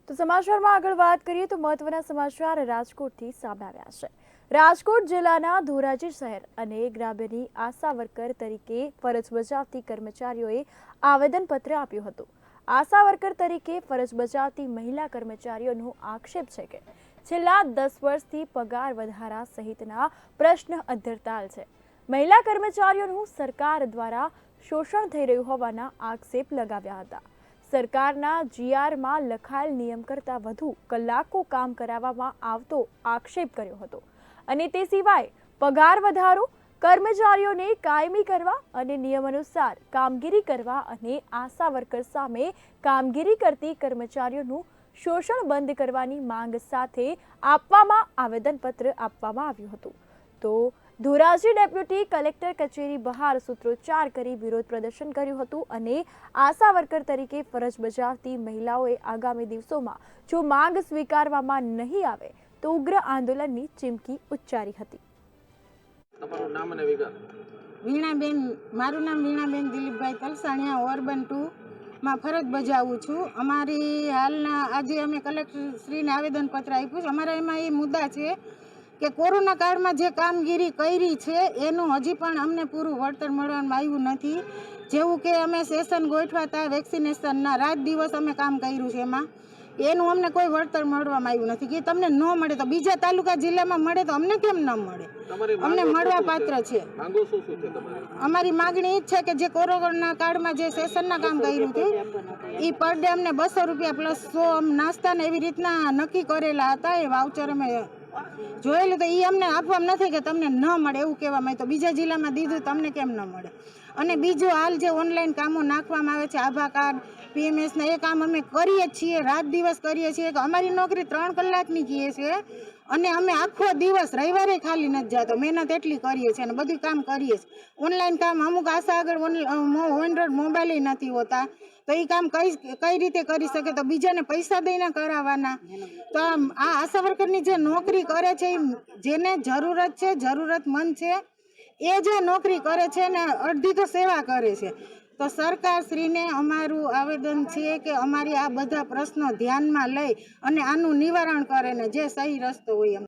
તો સમાચારમાં આગળ વાત કરીએ તો મહત્વના સમાચાર રાજકોટથી સામે આવ્યા છે। રાજકોટ જિલ્લાના ધોરાજી શહેર અને ગ્રામ્યની આશા વર્કર તરીકે ફરજ બજાવતી કર્મચારીઓએ આવેદનપત્ર આપ્યું હતું। આશા વર્કર તરીકે ફરજ બજાવતી મહિલા કર્મચારીઓનો આક્ષેપ છે કે છેલ્લા 10 વર્ષથી પગાર વધારા સહિતના પ્રશ્ન અધ્ધરતાલ છે। મહિલા કર્મચારીઓનું સરકાર દ્વારા શોષણ થઈ રહ્યું હોવાના આક્ષેપ લગાવ્યા હતા। સરકારના જીઆરમાં લખાયેલ નિયમ કરતાં વધુ કલાકો કામ કરાવવામાં આવતો આક્ષેપ કર્યો હતો અને તે સિવાય પગાર વધારો, કર્મચારીઓને કાયમી કરવા અને નિયમ અનુસાર કામગીરી કરવા અને આશા વર્કર સામે કામગીરી કરતી કર્મચારીઓનું શોષણ બંધ કરવાની માંગ સાથે આપવામાં આવેદનપત્ર આપવામાં આવ્યું હતું। તો ધોરાજી ડેપ્યુટી કલેક્ટર કચેરી બહાર સૂત્રોચ્ચાર કરી વિરોધ પ્રદર્શન કર્યું હતું અને આશા વર્કર તરીકે ફરજ બજાવતી મહિલાઓએ આગામી દિવસોમાં જો માંગ સ્વીકારવામાં નહીં આવે તો ઉગ્ર આંદોલનની ચીમકી ઉચ્ચારી હતી। તમારું નામ અને વિગત? વીણાબેન, મારું નામ વીણાબેન દિલીપભાઈ તલસાણિયા, ઓરબન 2 માં ફરજ બજાવું છું। અમારી હાલના આજે અમે કલેક્ટરશ્રીને આવેદનપત્ર આપ્યું છે। અમારા એમાં એ મુદ્દા છે કે કોરોના કાળમાં જે કામગીરી કરી છે એનું હજી પણ અમને પૂરું વળતર મળવામાં આવ્યું નથી। જેવું કે અમે સેશન ગોઠવાતા વેક્સિનેશનના રાત દિવસ અમે કામ કર્યું છે, એમાં એનું અમને કોઈ વળતર મળવામાં આવ્યું નથી કે તમને ન મળે તો બીજા તાલુકા જિલ્લામાં મળે તો અમને કેમ ન મળે? અમને મળવા પાત્ર છે। અમારી માગણી એ જ છે કે જે કોરોના કાળમાં જે સેશનના કામ કર્યું હતું એ પર ડે અમને 200 રૂપિયા પ્લસ 100 નાસ્તાને એવી રીતના નક્કી કરેલા હતા। એ વાઉચર અમે જોયેલું તો એ અમને આપવામાં નથી કે તમને ન મળે એવું કહેવામાં આવે તો બીજા જિલ્લામાં દીધું તમને કેમ ન મળે? અને બીજું હાલ જે ઓનલાઈન કામો નાખવામાં આવે છે, આભા કાર્ડ, પીએમએસના, એ કામ અમે કરીએ જ છીએ, રાત દિવસ કરીએ છીએ। અમારી નોકરી 3 કલાકની કીએ છે અને અમે આખો દિવસ રવિવારે ખાલી નથી જતો, મહેનત એટલી કરીએ છીએ અને બધું કામ કરીએ છીએ। ઓનલાઈન કામ અમુક આશા આગળ ઓનરોડ મોબાઈલ નથી હોતા તો એ કામ કઈ રીતે કરી શકે? તો બીજાને પૈસા દઈને કરાવવાના? તો આ આશા વર્કરની જે નોકરી કરે છે જેને જરૂરત છે, જરૂરતમંદ છે, એ જે નોકરી કરે છે ને અડધી તો સેવા કરે છે। તો સરકારશ્રીને અમારું આવેદન છે કે અમારી આ બધા પ્રશ્નો ધ્યાનમાં લઈ અને આનું નિવારણ કરે ને જે સહી રસ્તો હોય એમ